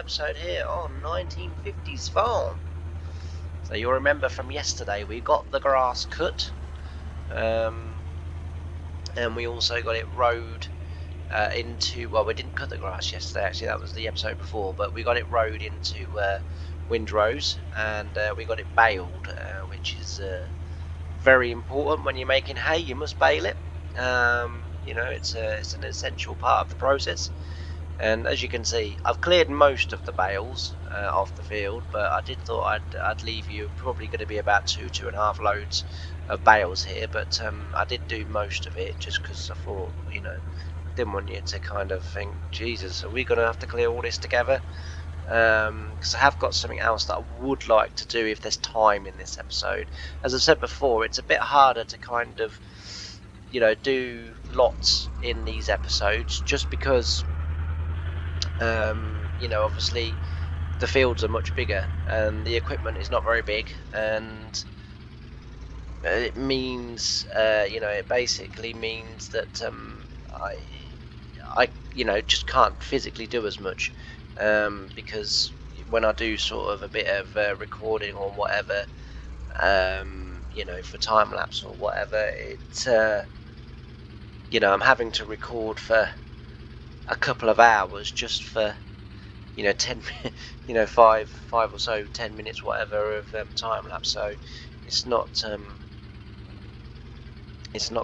episode here on 1950's farm. So you'll remember from yesterday we got the grass cut, and we also got it rowed into, well, we didn't cut the grass yesterday, actually that was the episode before, but we got it rowed into windrows, and we got it baled, which is very important. When you're making hay, you must bale it. It's an essential part of the process. And as you can see, I've cleared most of the bales off the field, but I did thought I'd leave you probably going to be about two and a half loads of bales here, but I did do most of it just because I thought, I didn't want you to kind of think, Jesus, are we going to have to clear all this together? Because I have got something else that I would like to do if there's time in this episode. As I said before, it's a bit harder to kind of, do lots in these episodes just because obviously the fields are much bigger and the equipment is not very big, and it means it basically means that I just can't physically do as much, because when I do sort of a bit of recording or whatever, for time lapse or whatever, I'm having to record for a couple of hours just for 10 5 or so 10 minutes whatever of time lapse. So it's not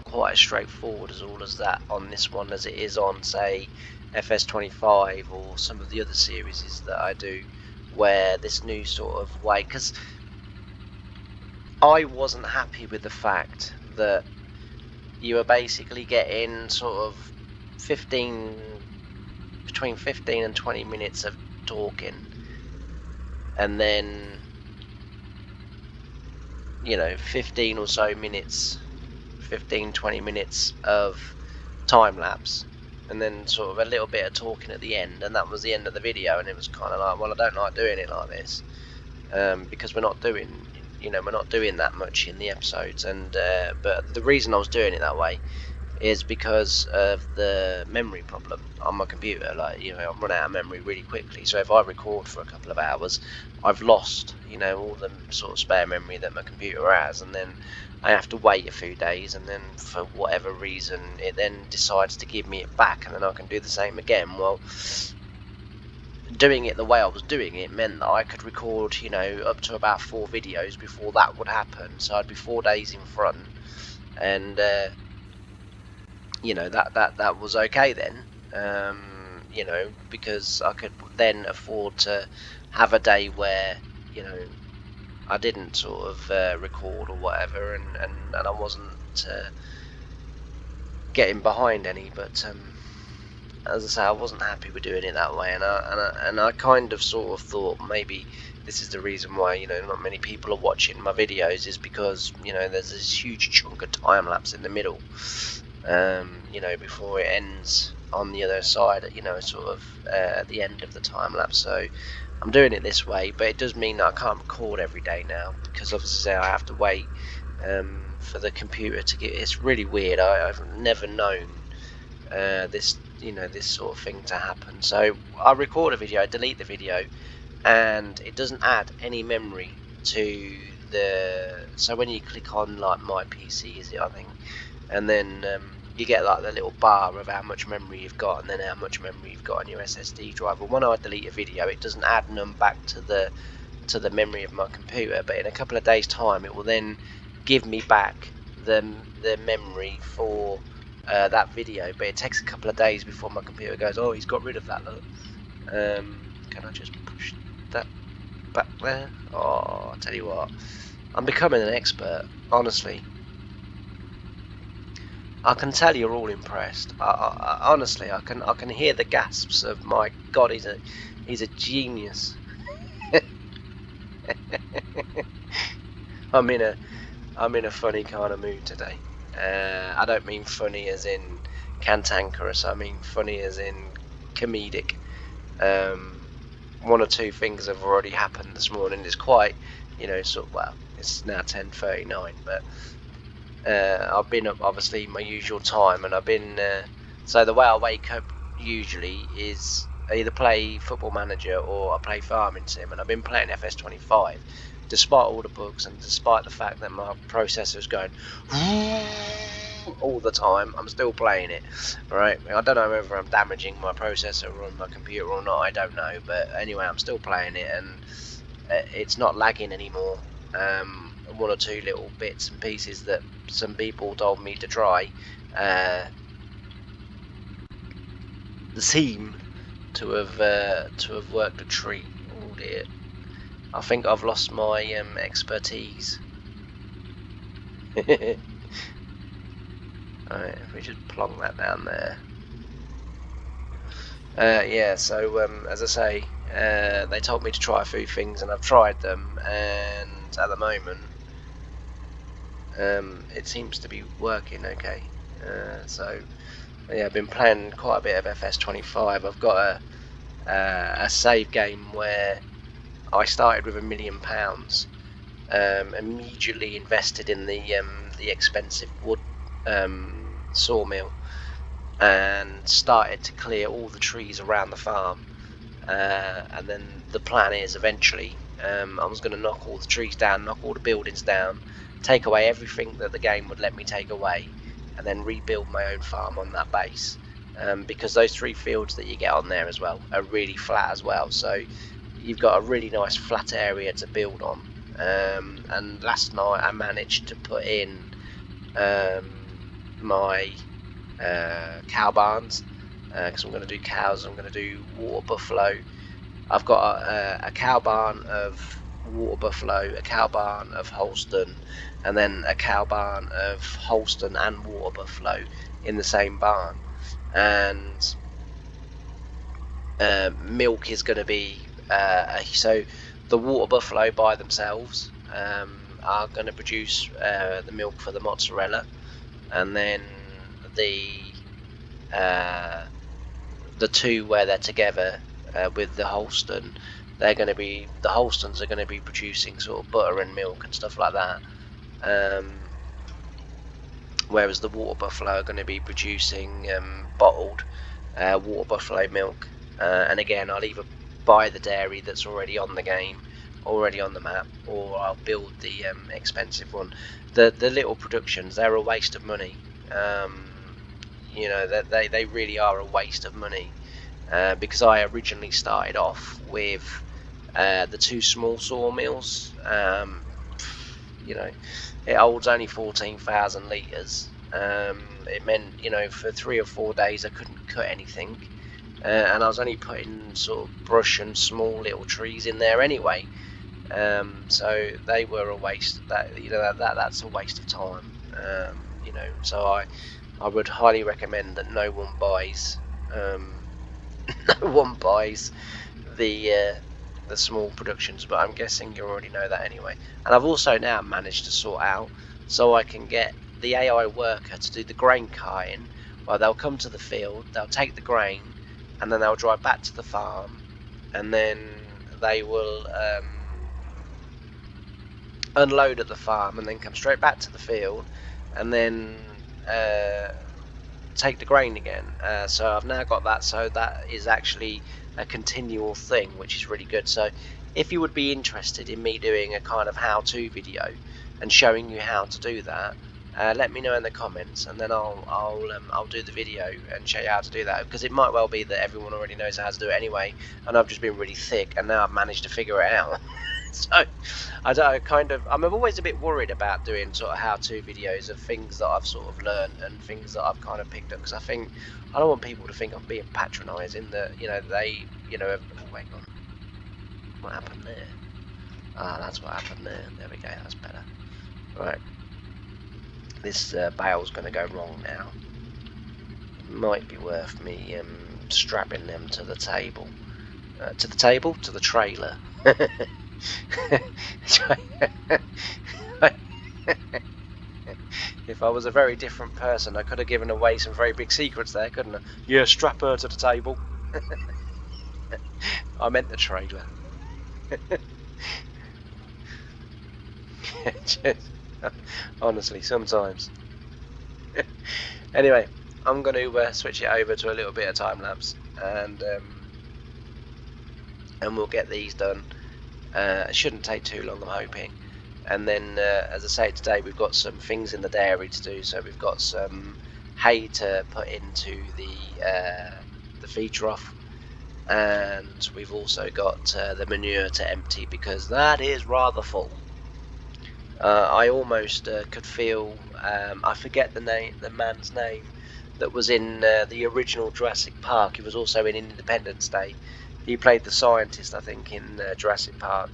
quite as straightforward as all as that on this one as it is on, say, FS25 or some of the other series that I do, where this new sort of way, because I wasn't happy with the fact that you were basically getting sort of between 15 and 20 minutes of talking, and then 15 or so minutes, 20 minutes of time lapse, and then sort of a little bit of talking at the end, and that was the end of the video. And it was kind of like, well, I don't like doing it like this, because we're not doing that much in the episodes. And but the reason I was doing it that way is because of the memory problem on my computer. Like, I run out of memory really quickly, so if I record for a couple of hours, I've lost all the sort of spare memory that my computer has, and then I have to wait a few days, and then for whatever reason it then decides to give me it back, and then I can do the same again. Well, doing it the way I was doing it meant that I could record up to about 4 videos before that would happen, so I'd be 4 days in front, and that was okay then, because I could then afford to have a day where I didn't sort of record or whatever, and I wasn't getting behind any. But as I say, I wasn't happy with doing it that way, and I kind of sort of thought maybe this is the reason why not many people are watching my videos, is because there's this huge chunk of time lapse in the middle, before it ends on the other side, sort of at the end of the time lapse. So I'm doing it this way, but it does mean that I can't record every day now, because obviously I have to wait for the computer to get. It's really weird. I've never known this sort of thing to happen. So I record a video, I delete the video, and it doesn't add any memory to the. So when you click on like my PC, is it, I think, and then you get like the little bar of how much memory you've got, and then how much memory you've got on your SSD drive. Well, when I delete a video, it doesn't add none back to the memory of my computer, but in a couple of days time it will then give me back the memory for that video. But it takes a couple of days before my computer goes, oh, he's got rid of that, look. Can I just push that back there? Oh, I'll tell you what, I'm becoming an expert, honestly. I can tell you're all impressed. Honestly, I can hear the gasps of, my God, he's a genius. I'm in a funny kind of mood today. I don't mean funny as in cantankerous. I mean funny as in comedic. One or two things have already happened this morning. It's quite, well, it's now 10:39, but I've been up obviously my usual time, and I've been so the way I wake up usually is I either play Football Manager or I play Farming Sim, and I've been playing FS25 despite all the bugs and despite the fact that my processor is going all the time. I'm still playing it. Right, I don't know whether I'm damaging my processor or my computer or not, I don't know, but anyway, I'm still playing it, and it's not lagging anymore. One or two little bits and pieces that some people told me to try seem to have worked a treat. Oh dear, I think I've lost my expertise. Alright, if we just plonk that down there. Yeah, so as I say, they told me to try a few things, and I've tried them, and at the moment it seems to be working okay. So yeah, I've been playing quite a bit of FS25. I've got a save game where I started with £1 million, immediately invested in the expensive wood sawmill, and started to clear all the trees around the farm. And then the plan is eventually I was going to knock all the trees down, knock all the buildings down, take away everything that the game would let me take away, and then rebuild my own farm on that base. Because those 3 fields that you get on there as well are really flat as well, so you've got a really nice flat area to build on. And last night I managed to put in my cow barns, because I'm going to do cows, I'm going to do water buffalo. I've got a cow barn of water buffalo, a cow barn of Holston, and then a cow barn of Holston and water buffalo in the same barn. And milk is going to be so the water buffalo by themselves are going to produce the milk for the mozzarella, and then the two where they're together with the Holston, the Holstons are going to be producing sort of butter and milk and stuff like that, whereas the water buffalo are going to be producing bottled water buffalo milk. And again, I'll either buy the dairy that's already on the game, already on the map, or I'll build the expensive one. The little productions, they're a waste of money. You know, they really are a waste of money, because I originally started off with the 2 small sawmills. You know, it holds only 14,000 litres. It meant, you know, for 3 or 4 days I couldn't cut anything, and I was only putting sort of brush and small little trees in there anyway. So they were a waste. That's a waste of time. You know, so I would highly recommend that no one buys the small productions, but I'm guessing you already know that anyway. And I've also now managed to sort out so I can get the AI worker to do the grain carting. Well, they'll come to the field, they'll take the grain, and then they'll drive back to the farm, and then they will unload at the farm and then come straight back to the field, and then take the grain again. So I've now got that, so that is actually a continual thing, which is really good. So if you would be interested in me doing a kind of how-to video and showing you how to do that, let me know in the comments, and then I'll do the video and show you how to do that, because it might well be that everyone already knows how to do it anyway, and I've just been really thick and now I've managed to figure it out. So I'm always a bit worried about doing sort of how-to videos of things that I've sort of learned and things that I've kind of picked up, because I don't want people to think I'm being patronising, that, you know, they, you know, oh, hang on, what happened there? Ah, that's what happened there. There we go, that's better. Right, this bale's going to go wrong now. Might be worth me strapping them to the table. To the trailer. If I was a very different person, I could have given away some very big secrets there, couldn't I? Yeah, strap her to the table. I meant the trailer. Honestly, sometimes. Anyway, I'm going to switch it over to a little bit of time lapse, and and we'll get these done. It shouldn't take too long, I'm hoping. And then, as I say, today we've got some things in the dairy to do. So we've got some hay to put into the feed trough, and we've also got the manure to empty, because that is rather full. I almost could feel, I forget the man's name that was in the original Jurassic Park. He was also in Independence Day. He played the scientist, I think, in Jurassic Park.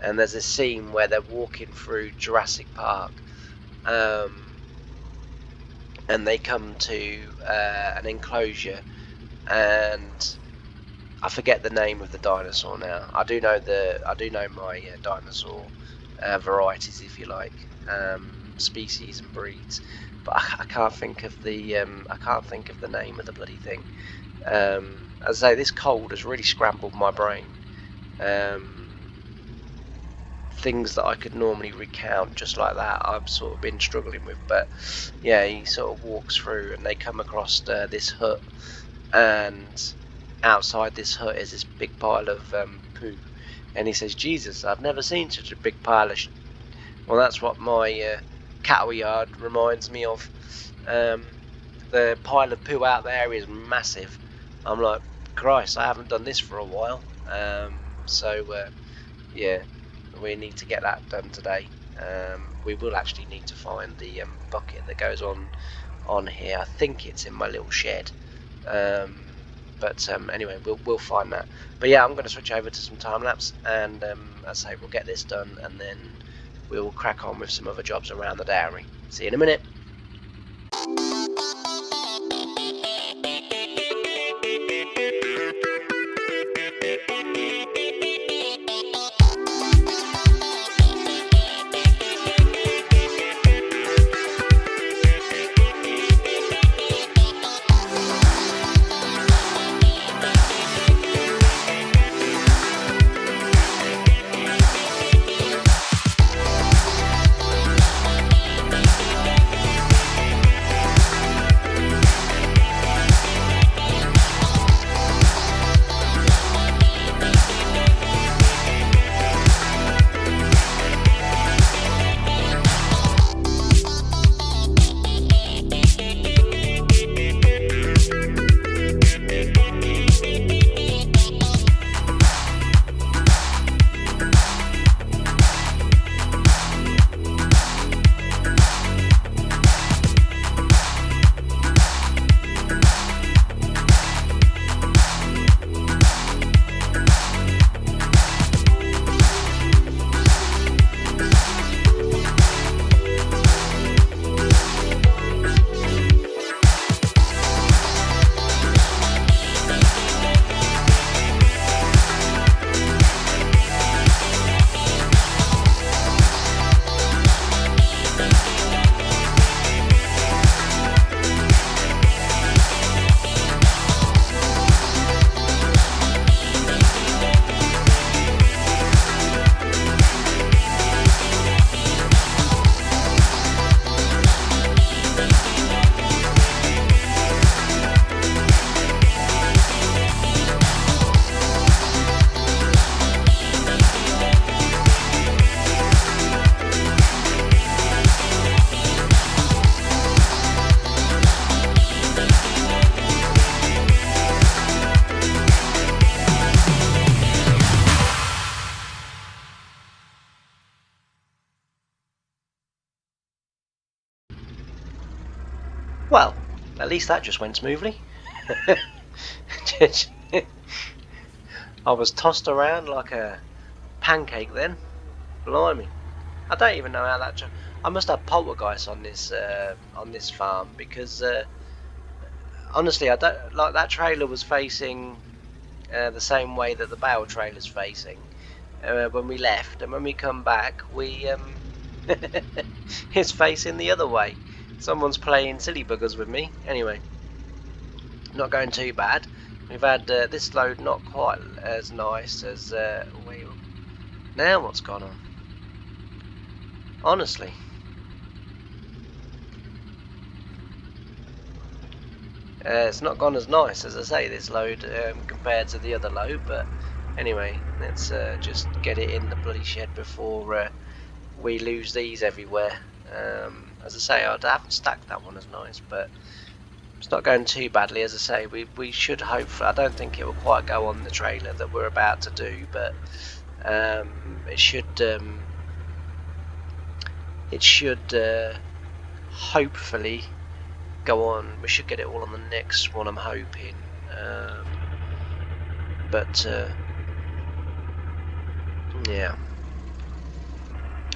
And there's this scene where they're walking through Jurassic Park, and they come to an enclosure, and I forget the name of the dinosaur now. I do know my dinosaur varieties, if you like, species and breeds, but I can't think of the name of the bloody thing. As I say, this cold has really scrambled my brain. Things that I could normally recount just like that, I've sort of been struggling with. But yeah, he sort of walks through, and they come across this hut, and outside this hut is this big pile of poo, and he says, "Jesus, I've never seen such a big pile of well, that's what my cattle yard reminds me of. The pile of poo out there is massive. I'm like, Christ, I haven't done this for a while. Yeah, we need to get that done today. We will actually need to find the bucket that goes on here. I think it's in my little shed. But anyway, we'll find that. But yeah, I'm going to switch over to some time lapse, and as I say, we'll get this done, and then we'll crack on with some other jobs around the dairy. See you in a minute. Well, at least that just went smoothly. I was tossed around like a pancake then. Blimey. I don't even know how that... I must have poltergeist on this farm, because honestly, I don't... Like, that trailer was facing the same way that the Bale trailer's facing when we left, and when we come back, it's facing the other way. Someone's playing silly buggers with me. Anyway, not going too bad. We've had this load not quite as nice as now what's gone on? Honestly. It's not gone as nice, as I say, this load compared to the other load, but Anyway, let's just get it in the bloody shed before we lose these everywhere. As I say, I haven't stacked that one as nice, but it's not going too badly. As I say, we should hopefully. I don't think it will quite go on the trailer that we're about to do, but it should hopefully go on. We should get it all on the next one, I'm hoping. But yeah,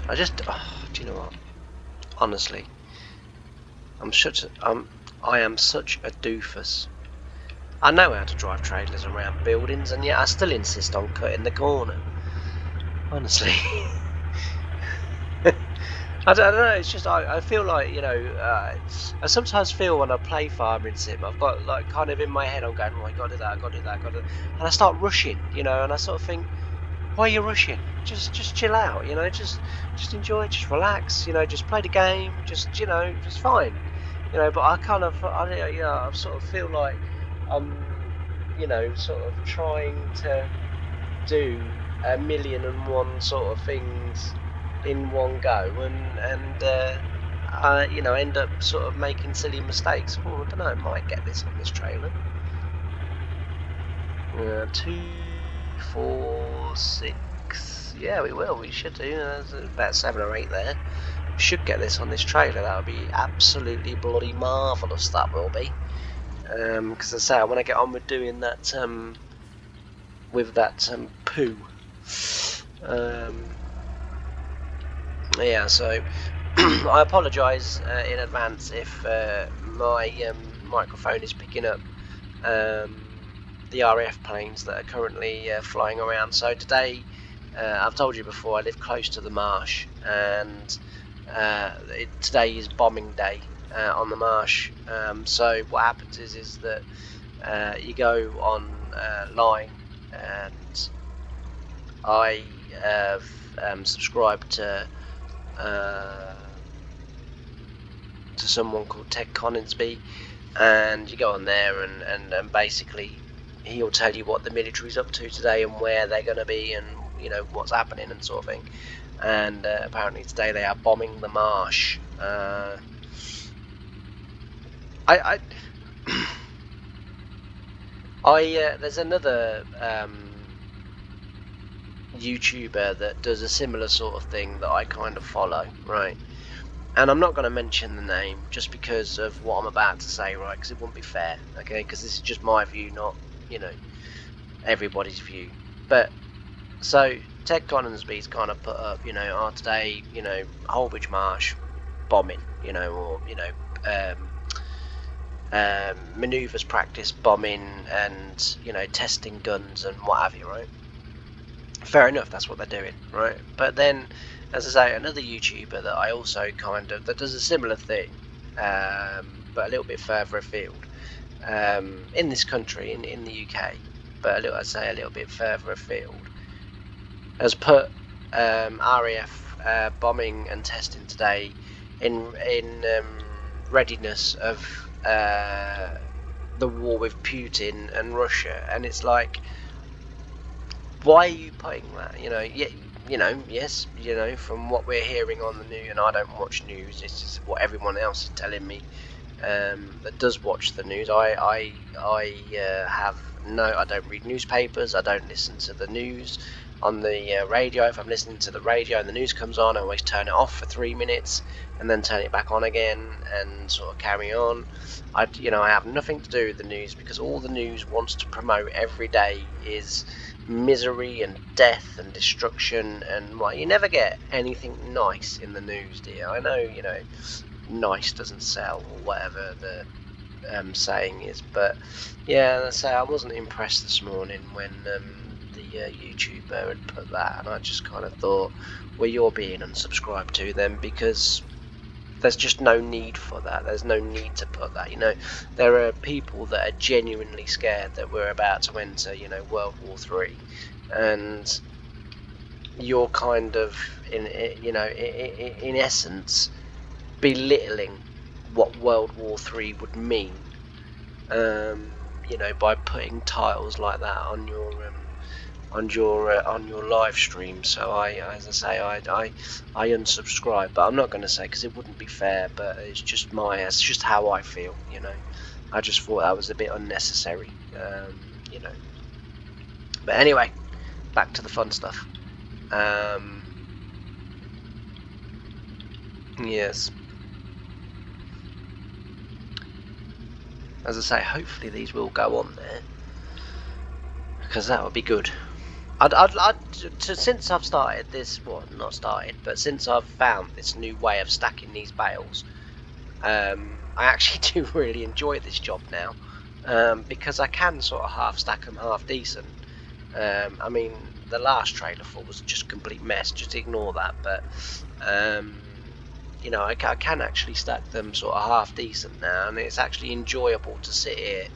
I just do you know what? Honestly, I am such a doofus. I know how to drive trailers around buildings, and yet I still insist on cutting the corner. Honestly. I don't know, it's just I feel like, I sometimes feel when I play Farming Sim, I've got like kind of in my head, I'm going, oh, I gotta do that, I gotta do that, I gotta do that. And I start rushing, and I sort of think, why are you rushing? Just chill out, just enjoy, just relax, just play the game, just fine. But I kind of, I sort of feel like I'm, sort of trying to do 1,000,001 sort of things in one go, and I end up sort of making silly mistakes. Oh, I don't know, I might get this on this trailer. 2, 4, 6. Yeah, we will. We should do. There's about 7 or 8 there. We should get this on this trailer. That would be absolutely bloody marvellous. That will be. Because as I say, I want to get on with doing that. With that poo. Yeah, so I apologise in advance if my microphone is picking up the RAF planes that are currently flying around. So today, I've told you before, I live close to the marsh, and today is bombing day on the marsh. So what happens is that you go online, and I have subscribed to someone called Ted Coningsby, and you go on there and basically he'll tell you what the military's up to today and where they're going to be and what's happening and sort of thing. And apparently today they are bombing the marsh. There's another YouTuber that does a similar sort of thing that I kind of follow, right? And I'm not going to mention the name just because of what I'm about to say, right? Because it wouldn't be fair, okay? Because this is just my view, not, everybody's view. But, so, Ted Coningsby's kind of put up, today, Holbridge Marsh bombing, or, manoeuvres practice bombing and, testing guns and what have you, right? Fair enough, that's what they're doing, right? But then, as I say, another YouTuber that I also that does a similar thing, but a little bit further afield, in this country, in the UK, but I'd say a little bit further afield, has put RAF bombing and testing today in readiness of the war with Putin and Russia, and it's like, why are you putting that? Yes, from what we're hearing on the news, and I don't watch news, this is what everyone else is telling me that does watch the news. I don't read newspapers, I don't listen to the news on the radio. If I'm listening to the radio and the news comes on, I always turn it off for 3 minutes and then turn it back on again and sort of carry on. I have nothing to do with the news, because all the news wants to promote every day is misery and death and destruction, and you never get anything nice in the news, dear. I know, nice doesn't sell, or whatever the saying is, but yeah, let's say I wasn't impressed this morning when the YouTuber had put that, and I just kind of thought, well, you're being unsubscribed to them, because there's just no need for that. There's no need to put that. There are people that are genuinely scared that we're about to enter, World War III, and you're kind of in essence belittling what World War III would mean, by putting titles like that on your live stream. So as I say, I unsubscribe, but I'm not going to say because it wouldn't be fair. But it's just how I feel, you know. I just thought that was a bit unnecessary, you know. But anyway, back to the fun stuff. Yes. As I say, hopefully these will go on there, because that would be good. Since I've started this, well, not started, but since I've found this new way of stacking these bales, I actually do really enjoy this job now, because I can sort of half stack them half decent. I mean, the last trailer full was just a complete mess, just ignore that, but you know, I can actually stack them sort of half decent now, and it's actually enjoyable to sit here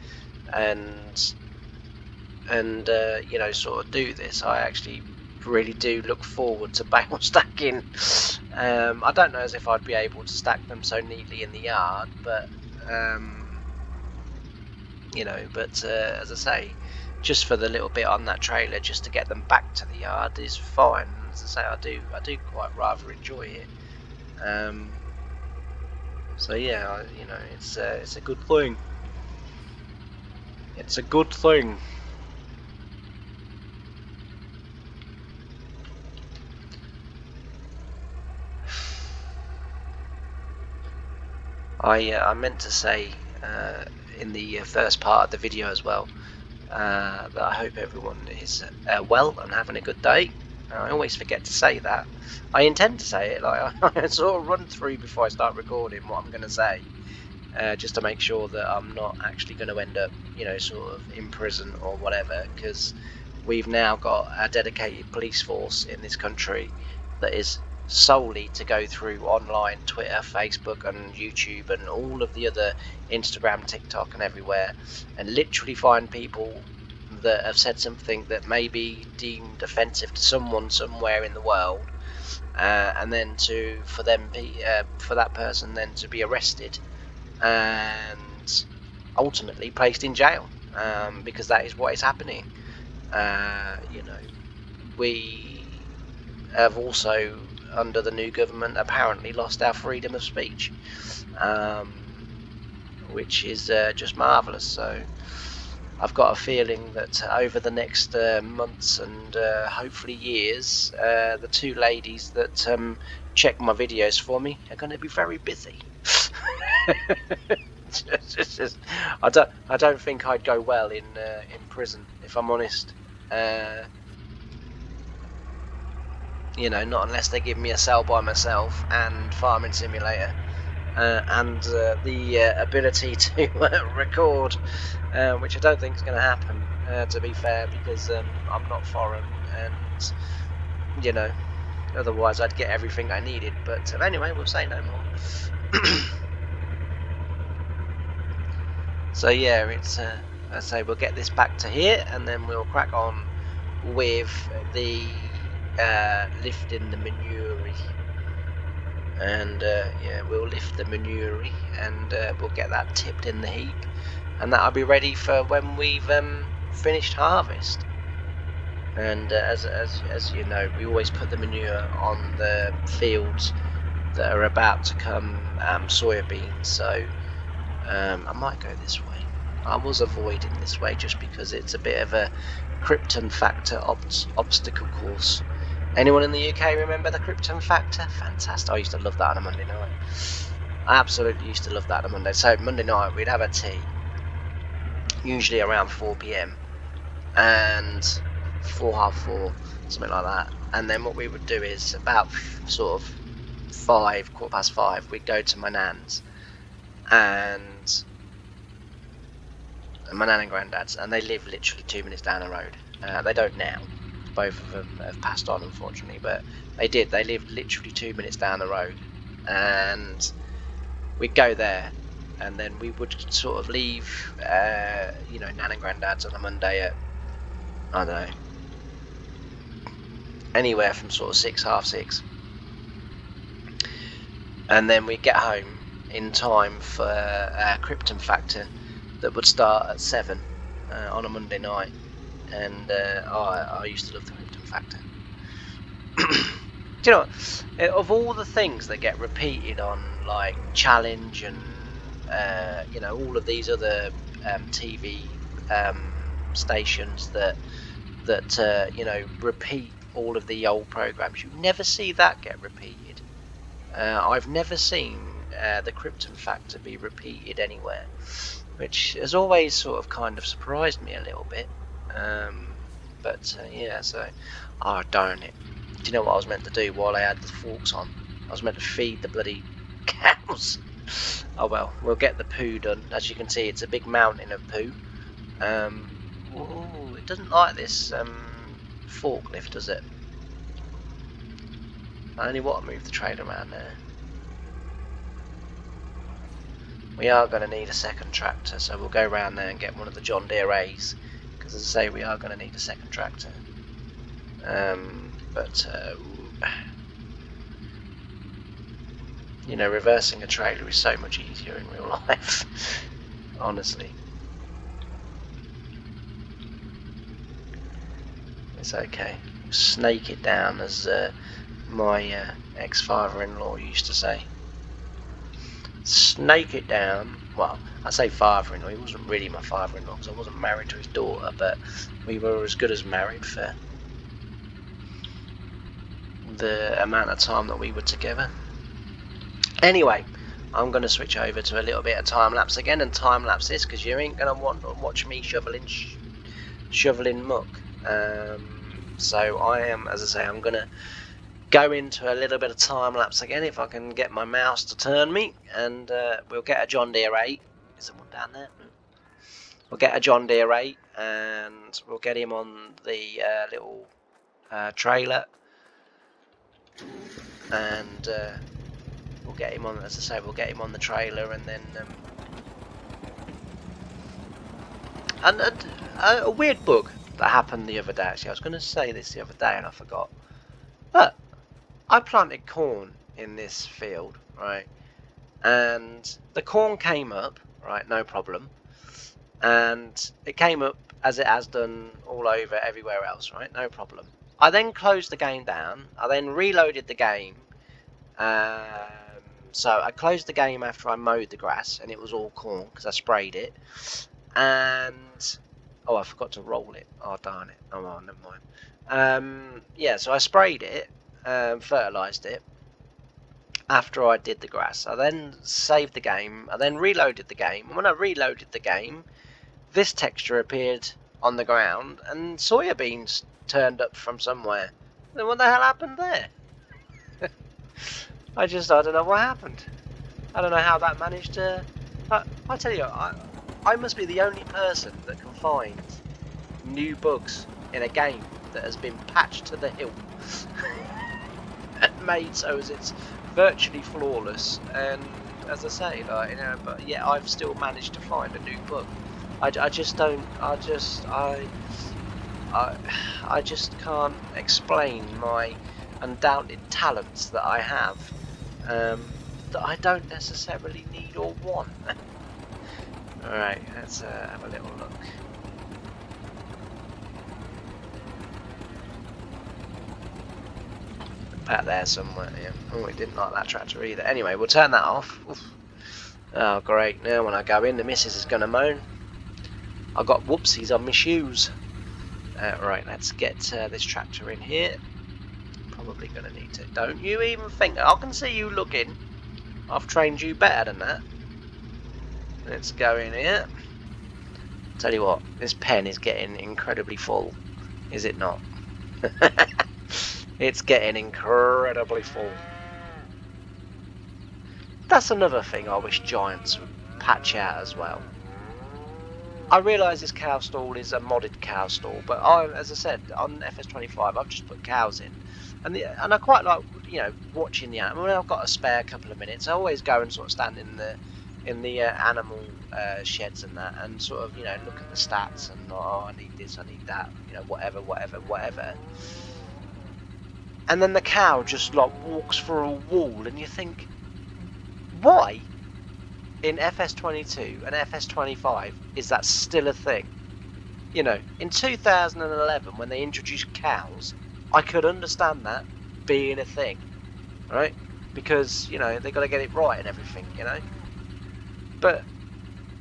and you know, sort of do this. I actually really do look forward to bale stacking. I don't know as if I'd be able to stack them so neatly in the yard, but you know, but as I say, just for the little bit on that trailer, just to get them back to the yard is fine. As I say, I do quite rather enjoy it. So yeah, you know, it's a good thing. It's a good thing. I meant to say in the first part of the video as well that I hope everyone is well and having a good day. I always forget to say that. I intend to say it, like I sort of run through before I start recording what I'm going to say, just to make sure that I'm not actually going to end up, you know, sort of in prison or whatever, because we've now got a dedicated police force in this country that is solely to go through online Twitter, Facebook and YouTube and all of the other Instagram, TikTok and everywhere, and literally find people that have said something that may be deemed offensive to someone somewhere in the world, and then for that person then to be arrested and ultimately placed in jail, because that is what is happening. You know, we have also, under the new government, apparently lost our freedom of speech, which is just marvellous. So I've got a feeling that over the next months and hopefully years, the two ladies that check my videos for me are going to be very busy. I don't think I'd go well in prison, if I'm honest. You know, not unless they give me a cell by myself and Farming Simulator, and the ability to record, which I don't think is going to happen, to be fair, because I'm not foreign, and you know, otherwise I'd get everything I needed. But anyway, we'll say no more. So yeah, it's I say we'll get this back to here, and then we'll crack on with the lifting the manure, and yeah, we'll lift the manure and we'll get that tipped in the heap, and that'll be ready for when we've finished harvest. And as you know, we always put the manure on the fields that are about to come soybeans. So I might go this way. I was avoiding this way just because it's a bit of a Krypton Factor obstacle course. Anyone in the UK remember the Krypton Factor? Fantastic. I used to love that on a Monday night. I absolutely used to love that on a Monday. So Monday night we'd have a tea, usually around 4 PM, and 4, half 4, something like that. And then what we would do is about sort of 5, 5:15, we'd go to my nan's, and my nan and granddad's, and they live literally 2 minutes down the road. They don't now. Both of them have passed on, unfortunately, but they did. They lived literally 2 minutes down the road, and we'd go there, and then we would sort of leave, you know, nan and granddad's on a Monday at, I don't know, anywhere from sort of 6, half 6, and then we'd get home in time for Krypton Factor that would start at 7 on a Monday night. and I used to love the Krypton Factor. Do you know what? Of all the things that get repeated on like Challenge and you know, all of these other TV stations that you know, repeat all of the old programs, you never see that get repeated. I've never seen the Krypton Factor be repeated anywhere, which has always sort of kind of surprised me a little bit. But yeah, so, oh darn it. Do you know what I was meant to do while I had the forks on? I was meant to feed the bloody cows. Oh well, we'll get the poo done. As you can see, it's a big mountain of poo. Ooh, it doesn't like this forklift, does it? I only want to move the trailer around there. We are going to need a second tractor, so we'll go around there and get one of the John Deere A's, because as I say, we are going to need a second tractor. But you know, reversing a trailer is so much easier in real life, honestly. It's okay. Snake it down, as my ex-father-in-law used to say. Snake it down. Well, I say father-in-law, he wasn't really my father-in-law because I wasn't married to his daughter, but we were as good as married for the amount of time that we were together. Anyway, I'm going to switch over to a little bit of time-lapse again and time-lapse this, because you ain't going to want to watch me shoveling muck. So I am, as I say, I'm going to go into a little bit of time-lapse again if I can get my mouse to turn me, and we'll get a John Deere 8. Is there one down there? We'll get a John Deere 8 and we'll get him on the little trailer, and we'll get him on, as I say, we'll get him on the trailer, and then a weird bug that happened the other day. Actually, I was going to say this the other day and I forgot. But I planted corn in this field, right? And the corn came up, right? No problem. And it came up as it has done all over everywhere else, right? No problem. I then closed the game down. I then reloaded the game. So I closed the game after I mowed the grass, and it was all corn because I sprayed it. And oh, I forgot to roll it. Oh darn it! Oh well, never mind. Yeah, so I sprayed it, fertilized it after I did the grass. I then saved the game. I then reloaded the game. And when I reloaded the game, this texture appeared on the ground, and soybeans turned up from somewhere. Then what the hell happened there? I don't know what happened. I don't know how that managed to. I tell you, I must be the only person that can find new bugs in a game that has been patched to the hilt and made so as it's virtually flawless. And as I say, like, you know, but yeah, I've still managed to find a new bug. I just don't. I just can't explain my undoubted talents that I have, that I don't necessarily need or want. Alright, let's have a little look. Back there somewhere, yeah. Oh, we didn't like that tractor either. Anyway, we'll turn that off. Oof. Oh, great. Now when I go in, the missus is going to moan. I got whoopsies on my shoes. Right, let's get this tractor in here. Probably going to need to. Don't you even think. I can see you looking. I've trained you better than that. Let's go in here. Tell you what, this pen is getting incredibly full. Is it not? It's getting incredibly full. That's another thing I wish Giants would patch out as well. I realise this cow stall is a modded cow stall, but as I said, on FS25 I've just put cows in, and I quite like, you know, watching the animal. When I've got a spare couple of minutes, I always go and sort of stand in the animal sheds and that, and sort of, you know, look at the stats and, oh, I need this, I need that, you know, whatever. And then the cow just like walks through a wall, and you think, why in FS22 and FS25 is that still a thing? You know, in 2011, when they introduced cows, I could understand that being a thing, right? Because, you know, they got to get it right and everything, you know. But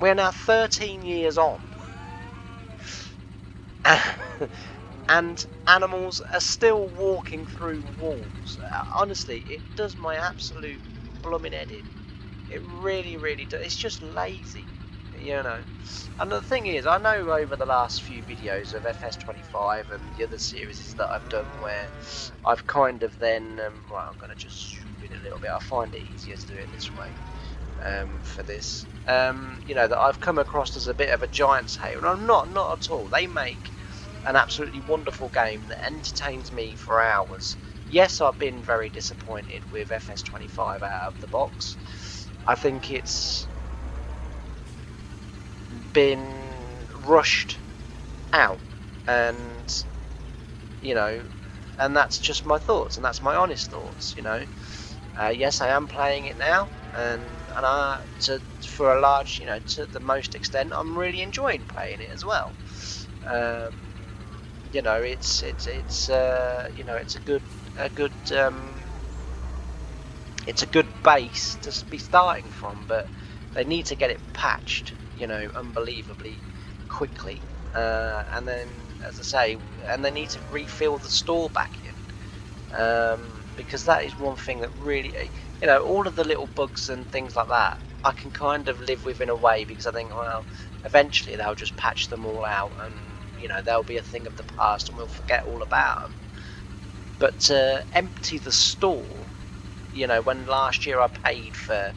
we're now 13 years on, and animals are still walking through walls. Honestly, it does my absolute blooming head in. It really, really does. It's just lazy, you know. And the thing is, I know over the last few videos of FS25 and the other series that I've done where I've kind of then, well, I'm going to just zoom in a little bit. I find it easier to do it this way for this. You know, that I've come across as a bit of a giant's hater, and I'm not at all. They make an absolutely wonderful game that entertains me for hours. Yes, I've been very disappointed with FS25 out of the box. I think it's been rushed out, and you know, and that's just my thoughts, and that's my honest thoughts. You know, yes, I am playing it now, and for a large, you know, to the most extent, I'm really enjoying playing it as well. You know, it's you know, it's a good it's a good base to be starting from, but they need to get it patched, you know, unbelievably quickly. And then, as I say, and they need to refill the store back in, because that is one thing that really, you know, all of the little bugs and things like that, I can kind of live with in a way, because I think, well, eventually they'll just patch them all out, and you know, they'll be a thing of the past, and we'll forget all about them. But to empty the store, you know, when last year I paid for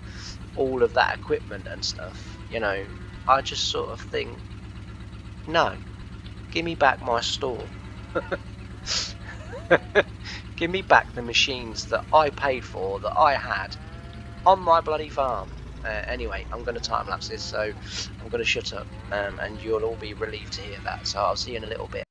all of that equipment and stuff, you know, I just sort of think, no, give me back my store. Give me back the machines that I paid for, that I had on my bloody farm. Anyway, I'm going to time lapse this, so I'm going to shut up, and you'll all be relieved to hear that. So I'll see you in a little bit.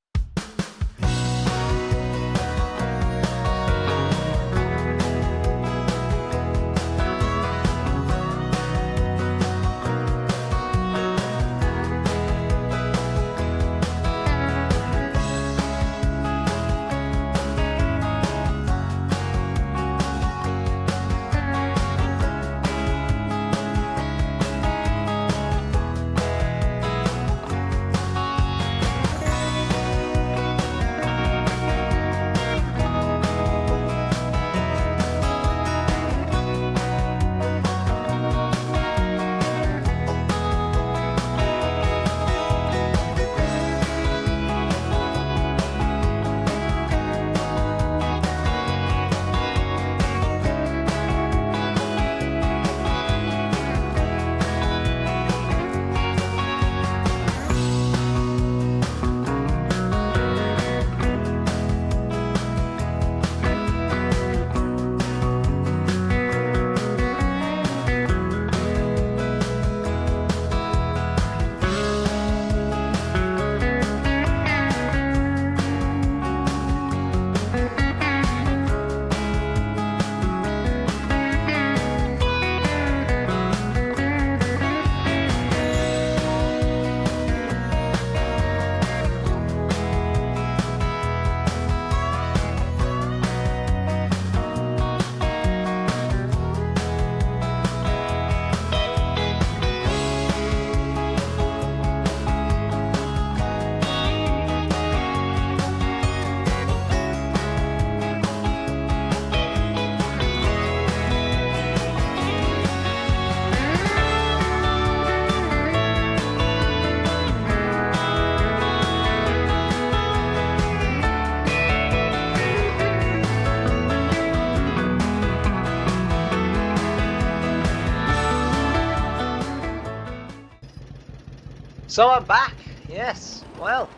So I'm back, yes, well,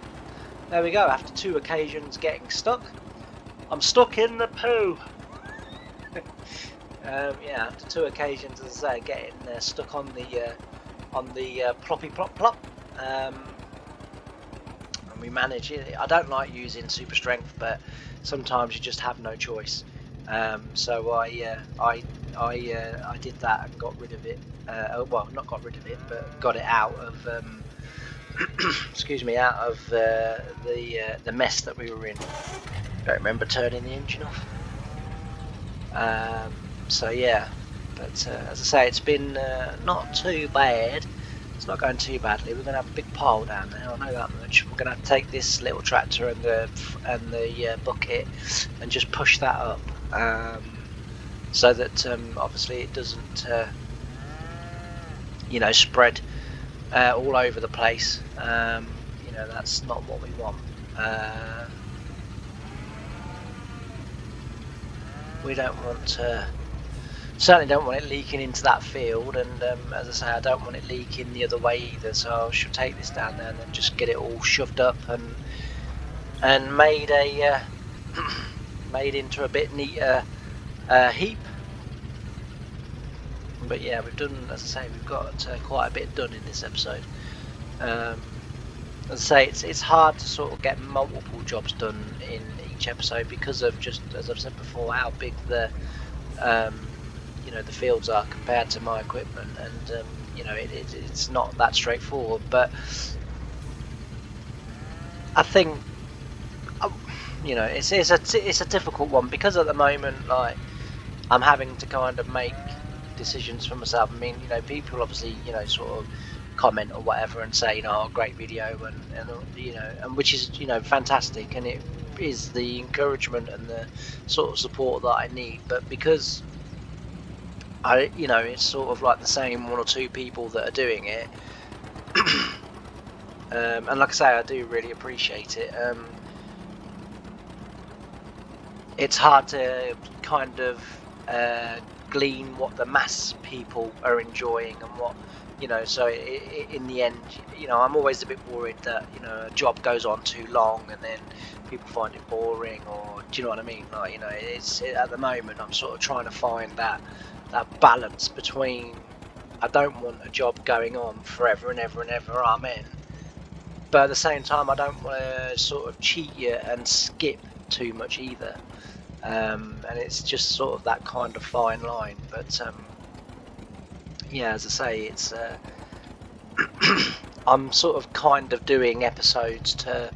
there we go, after 2 occasions getting stuck, I'm stuck in the poo. Yeah, after 2 occasions, as I say, getting stuck on the ploppy plop plop, and we manage it. I don't like using super strength, but sometimes you just have no choice. So I did that and got rid of it, well, not got rid of it, but got it out of excuse me, out of the mess that we were in. Don't remember turning the engine off. So yeah, but as I say, it's been not too bad. It's not going too badly. We're going to have a big pile down there, I know that much. We're going to have to take this little tractor and the bucket and just push that up, so that obviously it doesn't spread all over the place. That's not what we want. We don't want to, certainly don't want it leaking into that field, and as I say, I don't want it leaking the other way either, so I should take this down there and then just get it all shoved up and made made into a bit neater heap. But yeah, we've done, as I say, we've got quite a bit done in this episode. As I say, it's hard to sort of get multiple jobs done in each episode because of, just as I've said before, how big the the fields are compared to my equipment, and it's not that straightforward. But I think it's a difficult one because at the moment, like, I'm having to kind of make decisions for myself. I mean, people obviously sort of comment or whatever and say, great video, and which is fantastic, and it is the encouragement and the sort of support that I need. But because it's sort of like the same one or two people that are doing it, and like I say, I do really appreciate it. It's hard to kind of glean what the mass people are enjoying and what so in the end, I'm always a bit worried that a job goes on too long and then people find it boring, or do you know what I mean? Like, at the moment I'm sort of trying to find that balance between, I don't want a job going on forever and ever and ever, amen, but at the same time I don't want to sort of cheat you and skip too much either. And it's just sort of that kind of fine line. But as I say, it's I'm sort of kind of doing episodes to,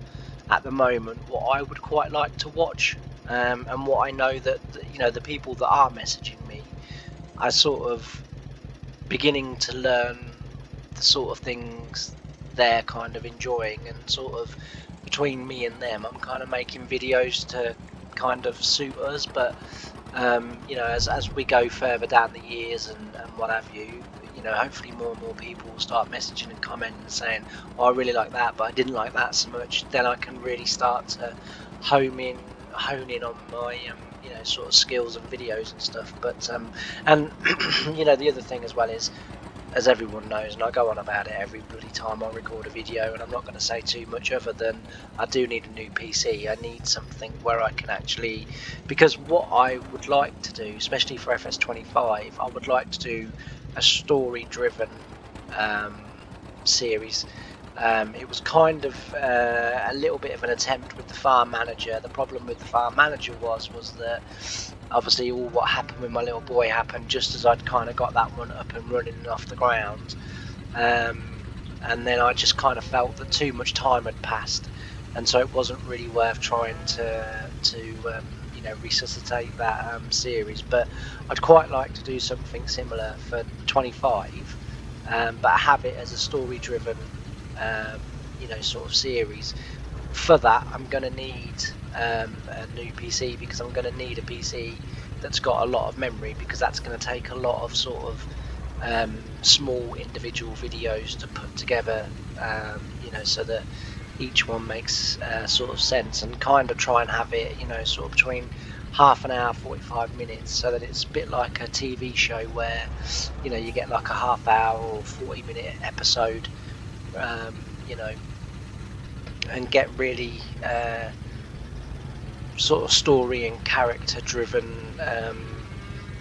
at the moment, what I would quite like to watch, and what I know that the people that are messaging me are sort of beginning to learn the sort of things they're kind of enjoying, and sort of between me and them, I'm kind of making videos to kind of suit us. But as we go further down the years and what have you, hopefully more and more people will start messaging and commenting and saying, I really like that, but I didn't like that so much. Then I can really start to hone in on my sort of skills and videos and stuff. But and the other thing as well is, as everyone knows, and I go on about it every bloody time I record a video, and I'm not going to say too much other than I do need a new PC. I need something where I can actually, because what I would like to do, especially for FS25, I would like to do a story-driven series. It was kind of a little bit of an attempt with the Farm Manager. The problem with the Farm Manager was that obviously all what happened with my little boy happened just as I'd kind of got that one up and running and off the ground, and then I just kind of felt that too much time had passed, and so it wasn't really worth trying to resuscitate that series. But I'd quite like to do something similar for 25, but have it as a story driven sort of series. For that, I'm going to need a new PC, because I'm going to need a PC that's got a lot of memory, because that's going to take a lot of sort of small individual videos to put together, so that each one makes sort of sense, and kind of try and have it sort of between half an hour, 45 minutes, so that it's a bit like a TV show where you get like a half hour or 40-minute episode, and get really sort of story and character driven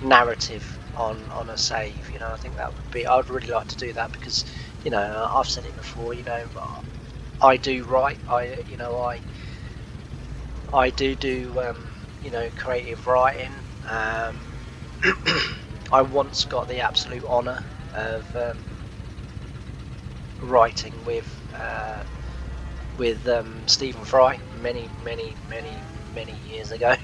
narrative on a save. I think that would be, I'd really like to do that, because I've said it before, I do write, I do creative writing. I once got the absolute honour of writing with Stephen Fry many years ago.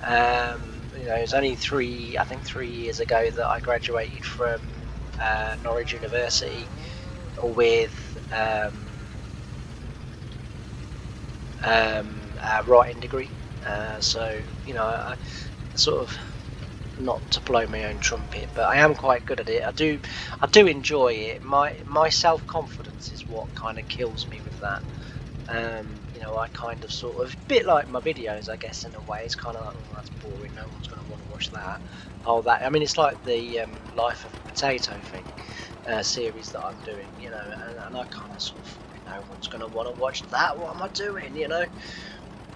You know, it was only 3 years ago that I graduated from Norwich University with a writing degree. So you know, I sort of, not to blow my own trumpet, but I am quite good at it. I do enjoy it. My self-confidence is what kind of kills me with that. You know, I kind of sort of, a bit like my videos, I guess, in a way. It's kind of like, oh, that's boring, no one's going to want to watch that. Oh, that, I mean, it's like the Life of a Potato thing, series that I'm doing, you know, and I kind of sort of, no one's going to want to watch that, what am I doing, you know?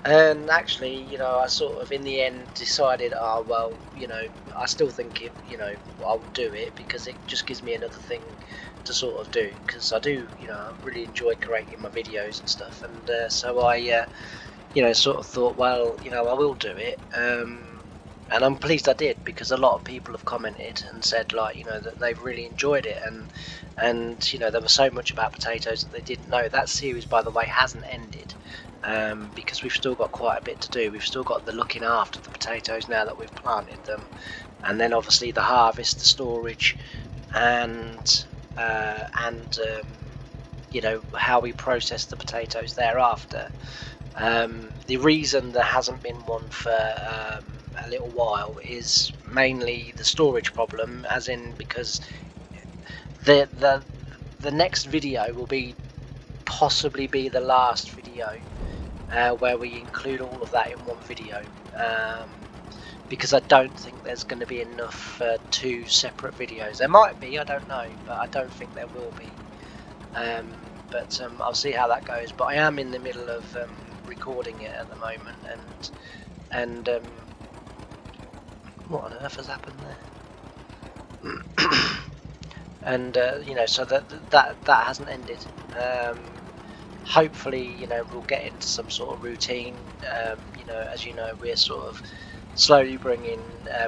And actually, you know, I sort of in the end decided, oh well, you know, I still think it, you know, I'll do it because it just gives me another thing to sort of do, because I do, you know, I really enjoy creating my videos and stuff, and so I, you know, sort of thought, well, you know, I will do it, and I'm pleased I did, because a lot of people have commented and said, like, you know, that they've really enjoyed it, and you know, there was so much about potatoes that they didn't know. That series, by the way, hasn't ended. Because we've still got quite a bit to do. We've still got the looking after the potatoes now that we've planted them, and then obviously the harvest, the storage, and you know, how we process the potatoes thereafter. The reason there hasn't been one for a little while is mainly the storage problem, as in because the next video will possibly be the last video where we include all of that in one video, because I don't think there's going to be enough for 2 separate videos. There might be, I don't know, but I don't think there will be. But I'll see how that goes. But I am in the middle of recording it at the moment, and what on earth has happened there? And you know, so that hasn't ended. Hopefully, you know, we'll get into some sort of routine. You know, as you know, we're sort of slowly bringing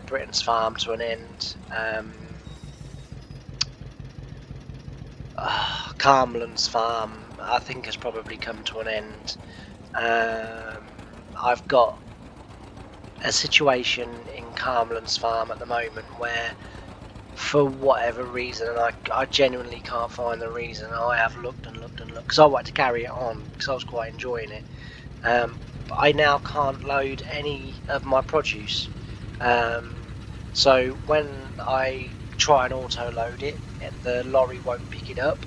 Britain's Farm to an end. Carmland's Farm, I think, has probably come to an end. I've got a situation in Carmland's Farm at the moment where, for whatever reason, and I genuinely can't find the reason, I have looked and looked and looked, because I wanted to carry it on, because I was quite enjoying it, but I now can't load any of my produce. So when I try and auto load it, the lorry won't pick it up,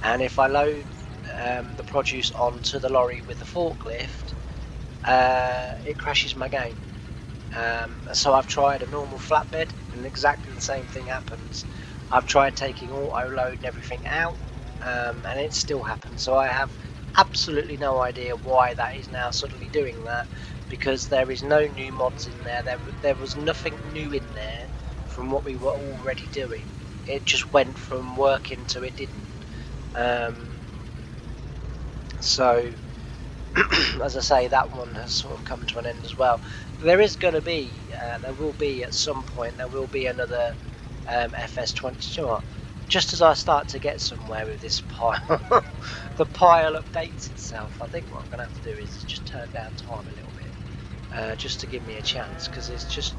and if I load the produce onto the lorry with the forklift, it crashes my game. So I've tried a normal flatbed, and exactly the same thing happens. I've tried taking auto load and everything out, and it still happens. So I have absolutely no idea why that is now suddenly doing that, because there is no new mods in there. There was nothing new in there from what we were already doing. It just went from working to it didn't. So as I say, that one has sort of come to an end as well. There is going to be, there will be at some point, there will be another FS20. You know what? Just as I start to get somewhere with this pile, the pile updates itself. I think what I'm going to have to do is just turn down time a little bit, just to give me a chance, because it's just,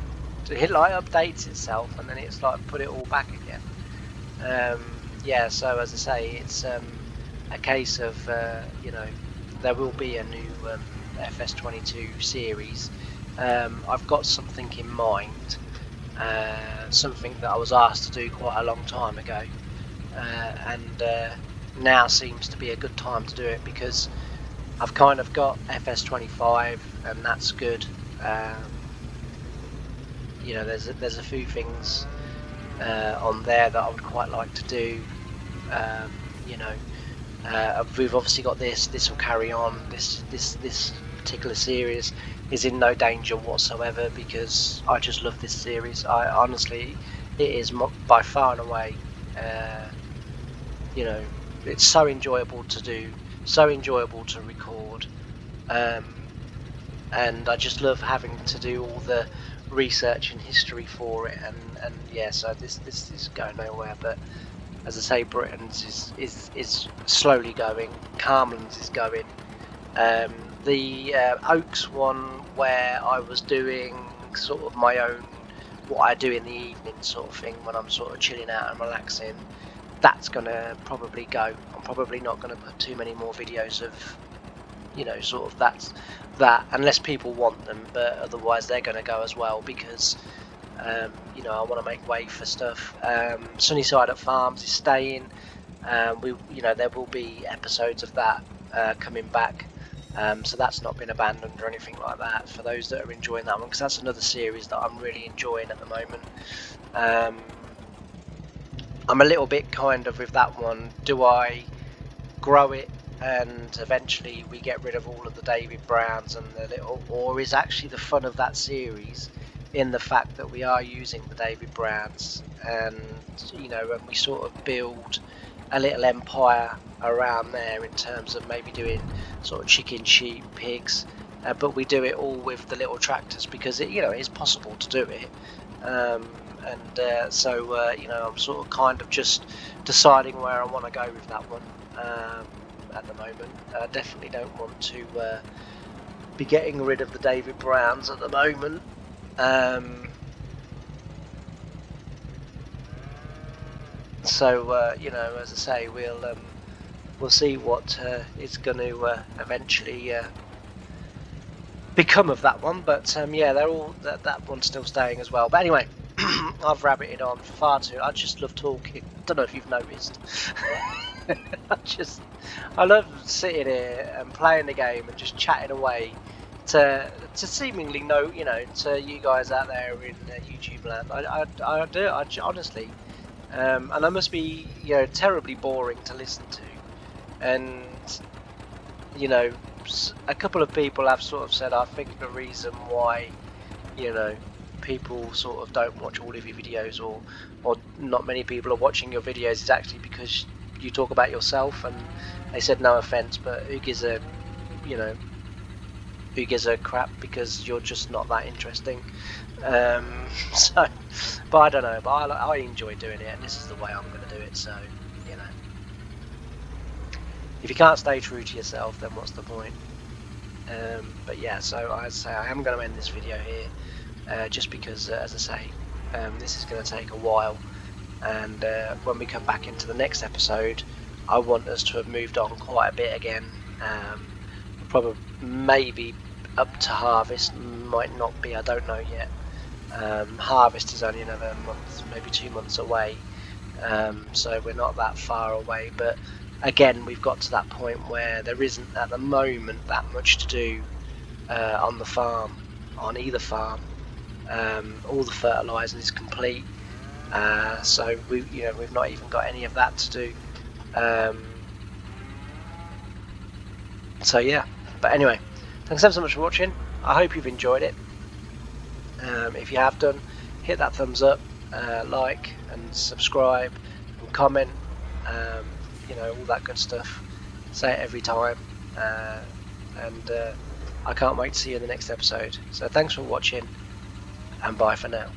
it like updates itself and then it's like put it all back again. Yeah, so as I say, it's a case of, you know, there will be a new FS22 series. I've got something in mind, something that I was asked to do quite a long time ago, and now seems to be a good time to do it, because I've kind of got FS25 and that's good. You know, there's a few things on there that I would quite like to do. You know, we've obviously got this will carry on. This particular series is in no danger whatsoever, because I just love this series. I honestly, it is by far and away, you know, it's so enjoyable to do, so enjoyable to record, and I just love having to do all the research and history for it, and yeah, so this is going nowhere. But as I say, Britain's is slowly going. Carmlan's is going. The Oaks one, where I was doing sort of my own, what I do in the evening sort of thing when I'm sort of chilling out and relaxing, that's gonna probably go. I'm probably not gonna put too many more videos of, you know, sort of that, unless people want them, but otherwise they're gonna go as well, because you know, I want to make way for stuff. Sunnyside at Farms is staying. You know, there will be episodes of that coming back. So that's not been abandoned or anything like that, for those that are enjoying that one, because that's another series that I'm really enjoying at the moment. I'm a little bit kind of with that one, do I grow it and eventually we get rid of all of the David Browns and the little, or is actually the fun of that series in the fact that we are using the David Browns, and you know, and we sort of build a little empire around there in terms of maybe doing sort of chicken, sheep, pigs, but we do it all with the little tractors, because it, you know, it's possible to do it. So you know, I'm sort of kind of just deciding where I want to go with that one at the moment. I definitely don't want to be getting rid of the David Browns at the moment. So you know, as I say, we'll see what is going to eventually become of that one. But yeah, they're all that one's still staying as well. But anyway, I've rabbited on far too. I just love talking. Don't know if you've noticed. I love sitting here and playing the game and just chatting away to seemingly you know, to you guys out there in YouTube land. I do. Honestly, and I must be, you know, terribly boring to listen to. And you know, a couple of people have sort of said, I think the reason why, you know, people sort of don't watch all of your videos, or not many people are watching your videos, is actually because you talk about yourself. And they said, no offense, but who gives a, you know, who gives a crap, because you're just not that interesting. So, but I don't know, but I enjoy doing it, and this is the way I'm going to do it. So, you know, if you can't stay true to yourself, then what's the point? But yeah, so I'd say I am going to end this video here, just because, as I say, this is going to take a while, and when we come back into the next episode, I want us to have moved on quite a bit again. Probably maybe up to harvest, might not be, I don't know yet. Harvest is only another month, maybe 2 months away, so we're not that far away. But again, we've got to that point where there isn't at the moment that much to do on the farm, on either farm. All the fertilising is complete, so we've not even got any of that to do. So yeah, but anyway, thanks ever so much for watching. I hope you've enjoyed it. If you have done, hit that thumbs up, like and subscribe and comment, you know, all that good stuff. Say it every time, and I can't wait to see you in the next episode. So thanks for watching, and bye for now.